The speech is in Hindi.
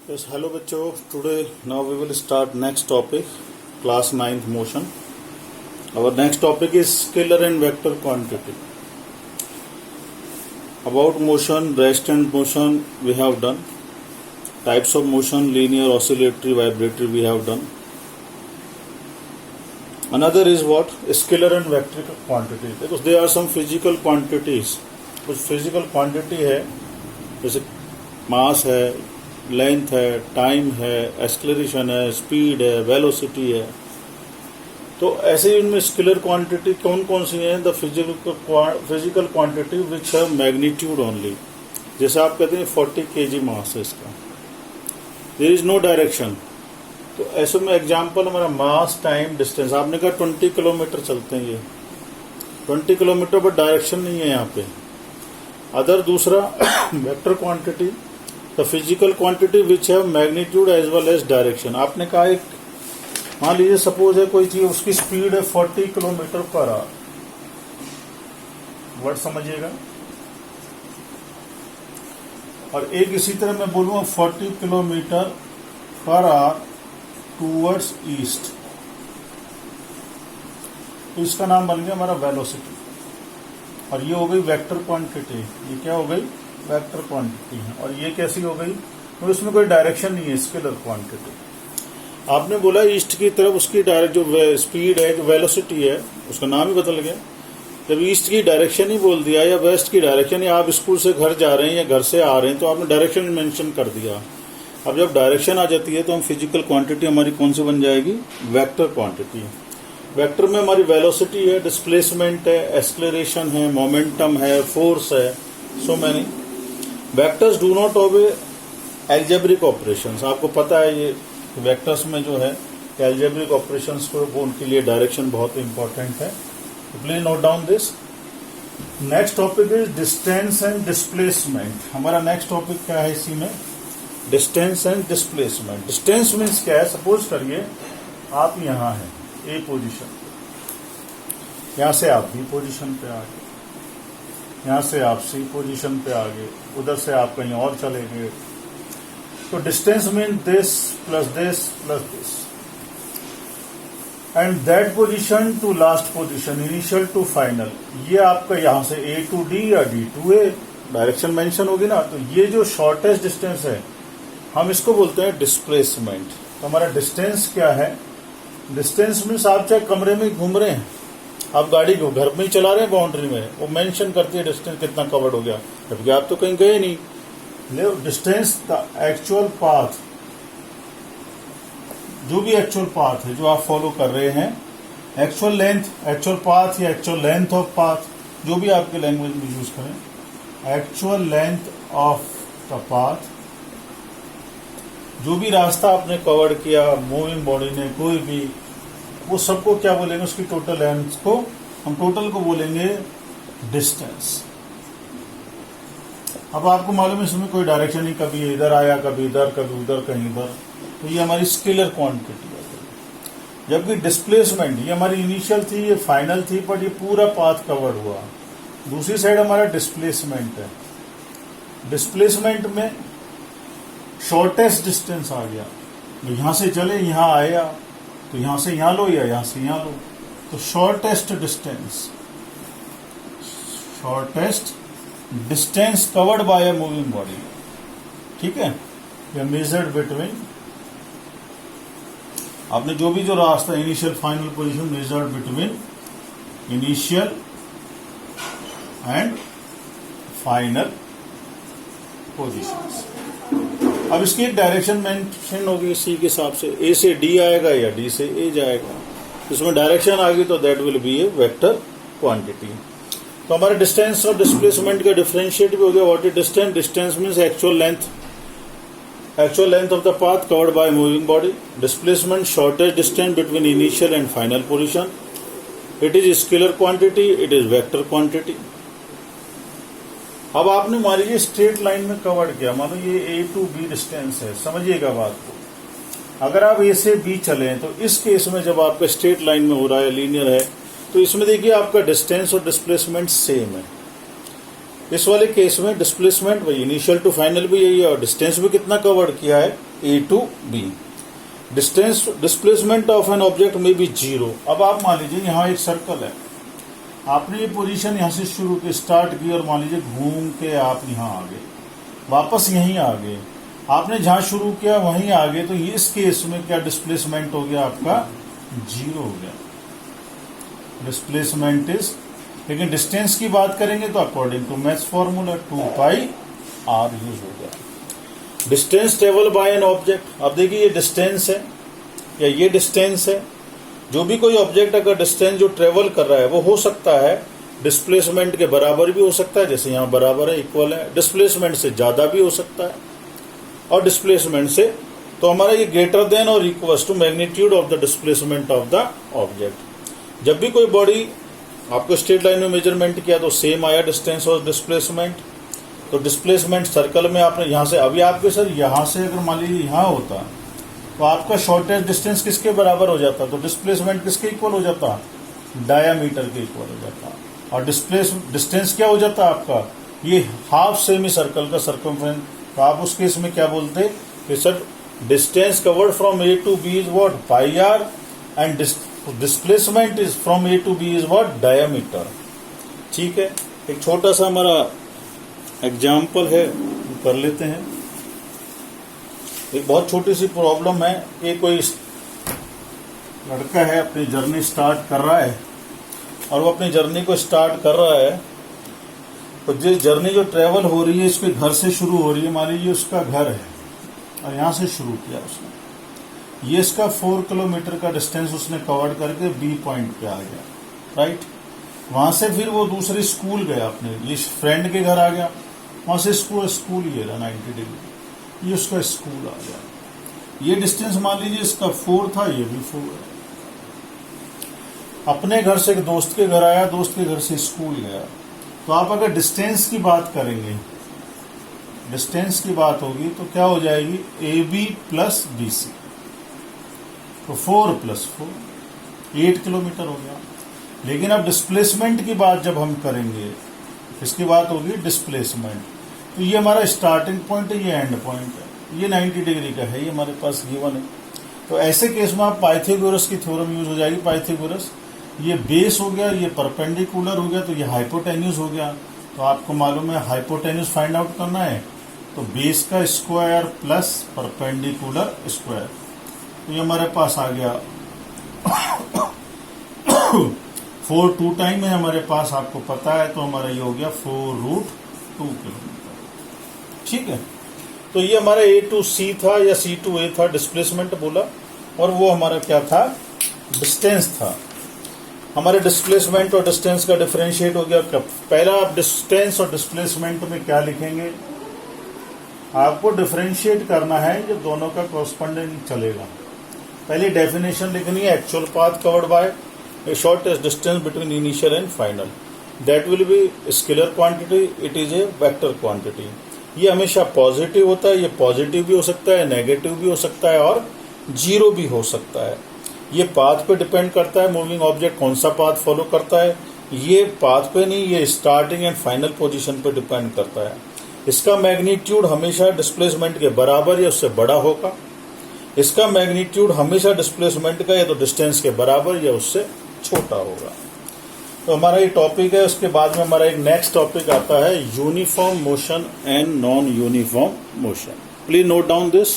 Yes, hello बच्चों. Today now we will start next topic, class 9th motion. Our next topic is scalar and vector quantity. About motion, rest and motion we have done. Types of motion, linear, oscillatory, vibratory we have done. Another is what? Scalar and vector quantity. Because there are some physical quantities. कुछ physical quantity है, जैसे mass है, लेंथ है, टाइम है, एक्सेलरेशन है, स्पीड है, वेलोसिटी है. तो ऐसे ही उनमें स्केलर क्वांटिटी कौन कौन सी हैं? The physical quantity which have magnitude only. जैसे आप कहते हैं 40 kg मास है इसका, देयर इज नो डायरेक्शन. तो ऐसे में एग्जांपल हमारा मास, टाइम, डिस्टेंस. आपने कहा 20 किलोमीटर चलते हैं, ये 20 किलोमीटर पर डायरेक्शन नहीं है यहाँ पे. अदर दूसरा vector quantity, the physical quantity which have magnitude as well as direction. आपने कहा एक मान लीजिए सपोज है कोई चीज, उसकी स्पीड है 40 किलोमीटर पर आवर. वर्ड समझिएगा. और एक इसी तरह मैं बोलूंगा 40 kilometre per hour towards east. तो इसका नाम बन गया हमारा वेलोसिटी. और ये हो गई वेक्टर क्वांटिटी. ये क्या हो गई? वेक्टर क्वांटिटी है. और ये कैसी हो गई? तो इसमें कोई डायरेक्शन नहीं है, स्केलर क्वांटिटी. आपने बोला ईस्ट की तरफ उसकी डायरेक्ट जो स्पीड है, जो वेलोसिटी है, उसका नाम ही बदल गया. जब ईस्ट की डायरेक्शन ही बोल दिया या वेस्ट की डायरेक्शन, या आप स्कूल से घर जा रहे हैं या घर से आ रहे हैं, तो आपने डायरेक्शन मेंशन कर दिया. अब जब डायरेक्शन आ जाती है तो हम फिजिकल क्वांटिटी हमारी कौन सी बन जाएगी? Vector quantity. वेक्टर में हमारी वेलोसिटी है, डिस्प्लेसमेंट है, एक्सेलरेशन है, मोमेंटम है, फोर्स है, so many. Vectors do not obey algebraic operations. आपको पता है ये वेक्टर्स में जो है एल्जेब्रिक ऑपरेशंस को उनके लिए डायरेक्शन बहुत इंपॉर्टेंट है. Please note down this. Next topic is distance and displacement. हमारा नेक्स्ट टॉपिक क्या है इसी में? Distance and displacement. Distance means क्या है? सपोज करिए आप यहां हैं ए पोजीशन, यहां से आप बी पोजीशन पे आ गए, यहां से आप सी पोजीशन पे आ गए, उधर से आप कहीं और चले गए. तो distance mean this plus this plus this. And that position to last position, initial to final. ये आपका यहां से ए टू डी या D to A direction mention होगी ना. तो ये जो शॉर्टेस्ट डिस्टेंस है हम इसको बोलते हैं डिस्प्लेसमेंट. तो हमारा डिस्टेंस क्या है? डिस्टेंस मीन्स आप चाहे कमरे में घूम रहे हैं, आप गाड़ी को घर में ही चला रहे हैं, बाउंड्री में, वो मेंशन करती है डिस्टेंस कितना कवर्ड हो गया, जबकि आप तो कहीं गए नहीं. डिस्टेंस द एक्चुअल पाथ, जो भी एक्चुअल पाथ है जो आप फॉलो कर रहे हैं, एक्चुअल लेंथ, एक्चुअल पाथ या एक्चुअल लेंथ ऑफ पाथ, जो भी आपके लैंग्वेज में यूज करें, actual length of the path, जो भी रास्ता आपने कवर किया मूविंग बॉडी ने, कोई भी, वो सबको क्या बोलेंगे? उसकी टोटल लेंथ को हम टोटल को बोलेंगे डिस्टेंस. अब आपको मालूम है इसमें कोई डायरेक्शन नहीं, कभी इधर आया, कभी इधर, कभी उधर, कहीं इधर. तो ये हमारी स्केलर क्वांटिटी है. जबकि डिस्प्लेसमेंट ये हमारी इनिशियल थी, ये फाइनल थी, बट ये पूरा पाथ कवर हुआ. दूसरी साइड हमारा डिस्प्लेसमेंट है. डिस्प्लेसमेंट में शॉर्टेस्ट डिस्टेंस आ गया. यहां से चले यहां आया, तो यहां से यहां लो या यहां से यहां लो. तो shortest distance covered by a moving body. ठीक है. या मेजर्ड बिटवीन, आपने जो भी जो रास्ता initial final position measured between initial and final positions. अब इसकी एक डायरेक्शन मेंशन होगी इसी के हिसाब से, ए से डी आएगा या डी से ए जाएगा. इसमें डायरेक्शन आ गई तो that will be A vector quantity. तो हमारे डिस्टेंस और डिस्प्लेसमेंट का डिफरेंशिएट भी हो गया. What is distance? Distance means actual length of the path covered by moving body. Displacement shortest distance between initial and final position. It is scalar quantity, it is vector quantity. अब आपने मान लीजिए स्ट्रेट लाइन में कवर किया, मानो ये ए टू बी डिस्टेंस है. समझिएगा बात को. अगर आप ए से बी चले तो इस केस में जब आपका स्ट्रेट लाइन में हो रहा है, लीनियर है, तो इसमें देखिए आपका डिस्टेंस और डिस्प्लेसमेंट सेम है. इस वाले केस में डिस्प्लेसमेंट वही इनिशियल टू फाइनल भी यही है और डिस्टेंस भी कितना कवर्ड किया है A to B. Distance displacement of an object में भी 0। अब आप मान लीजिए यहाँ एक सर्कल है, आपने ये पोजीशन यहाँ से शुरू की, स्टार्ट की, और मान लीजिए घूम के आप यहाँ आ गए, वापस यहीं आ गए, आपने जहाँ शुरू किया वहीं आ गए, तो इस केस में क्या डिस्प्लेसमेंट हो गया आपका 0 हो गया, डिस्प्लेसमेंट इज। लेकिन डिस्टेंस की बात करेंगे तो according to maths formula 2πr use हो गया। Distance travel by an object, अब देखिए ये डिस्टेंस है या ये डिस्टेंस है, जो भी कोई ऑब्जेक्ट अगर डिस्टेंस जो ट्रेवल कर रहा है वो हो सकता है डिस्प्लेसमेंट के बराबर भी हो सकता है, जैसे यहाँ बराबर है, इक्वल है, डिस्प्लेसमेंट से ज्यादा भी हो सकता है, और डिस्प्लेसमेंट से, तो हमारा ये ग्रेटर देन और equal to magnitude of the displacement of the object. जब भी कोई बॉडी आपको स्ट्रेट लाइन में मेजरमेंट किया तो सेम आया डिस्टेंस और डिस्प्लेसमेंट। तो डिस्प्लेसमेंट सर्कल में आपने यहाँ से, अभी आपके सर यहाँ से अगर मान लीजिए यहाँ होता तो आपका शॉर्टेस्ट डिस्टेंस किसके बराबर हो जाता, तो डिस्प्लेसमेंट किसके इक्वल हो जाता, डायामीटर के इक्वल हो जाता, और डिस्टेंस क्या हो जाता आपका, ये हाफ सेमी सर्कल का सर्कमफ्रेंस। तो आप उस केस में क्या बोलते कि sir distance covered from A to B is what, pi r, and displacement is from A to B is what, diameter. ठीक है, एक छोटा सा हमारा एग्जाम्पल है, कर लेते हैं। एक बहुत छोटी सी प्रॉब्लम है कि कोई लड़का है अपनी जर्नी स्टार्ट कर रहा है, और वो अपनी जर्नी को स्टार्ट कर रहा है, तो जिस जर्नी जो ट्रेवल हो रही है इसके घर से शुरू हो रही है, मान लीजिए उसका घर है और यहाँ से शुरू किया उसने, ये इसका 4 किलोमीटर का डिस्टेंस उसने कवर करके बी पॉइंट पे आ गया, राइट। वहां से फिर वो दूसरे स्कूल गया, अपने ये फ्रेंड के घर आ गया, वहां से स्कूल ये रहा 90 डिग्री, ये उसका स्कूल आ गया। ये डिस्टेंस मान लीजिए इसका 4 था, ये भी 4 है। अपने घर से एक दोस्त के घर आया, दोस्त के घर से स्कूल गया। तो आप अगर डिस्टेंस की बात करेंगे, डिस्टेंस की बात होगी तो क्या हो जाएगी, AB प्लस BC, तो 4 प्लस 4 8 किलोमीटर हो गया। लेकिन अब डिस्प्लेसमेंट की बात जब हम करेंगे, इसकी बात होगी डिस्प्लेसमेंट, तो ये हमारा स्टार्टिंग पॉइंट है, ये एंड पॉइंट है, ये 90 डिग्री का है, ये हमारे पास गिवन है। तो ऐसे केस में आप पाइथागोरस की थ्योरम यूज हो जाएगी। पाइथागोरस, ये बेस हो गया, ये परपेंडिकुलर हो गया, तो ये हाइपोटेन्यूज हो गया। तो आपको मालूम है हाइपोटेन्यूज फाइंड आउट करना है, तो बेस का स्क्वायर प्लस परपेंडिकुलर स्क्वायर, तो ये हमारे पास आ गया 4 2 टाइम है हमारे पास, आपको पता है, तो हमारा ये हो गया 4√2 किलोमीटर। ठीक है, तो ये हमारा A to C था या C to A था, डिस्प्लेसमेंट बोला, और वो हमारा क्या था, डिस्टेंस था। हमारे डिस्प्लेसमेंट और डिस्टेंस का डिफरेंशिएट हो गया। पहला आप डिस्टेंस और डिस्प्लेसमेंट में क्या लिखेंगे, आपको डिफरेंशिएट करना है, ये दोनों का कॉरस्पॉन्डिंग चलेगा। पहली डेफिनेशन लिखनी है, actual path covered by a shortest distance between initial and final, that will be scalar quantity, it is a vector quantity। ये हमेशा पॉजिटिव होता है, ये पॉजिटिव भी हो सकता है, नेगेटिव भी हो सकता है, और 0 भी हो सकता है। ये पाथ पे डिपेंड करता है, मूविंग ऑब्जेक्ट कौन सा पाथ फॉलो करता है, ये पाथ पे नहीं, ये स्टार्टिंग एंड फाइनल पोजीशन पे डिपेंड करता है। इसका मैग्नीट्यूड हमेशा डिस्प्लेसमेंट के बराबर या उससे बड़ा होगा। इसका मैग्नीट्यूड हमेशा डिस्प्लेसमेंट का या तो डिस्टेंस के बराबर या उससे छोटा होगा। तो हमारा ये टॉपिक है, उसके बाद में हमारा एक नेक्स्ट टॉपिक आता है uniform motion and non uniform motion. Please note down this.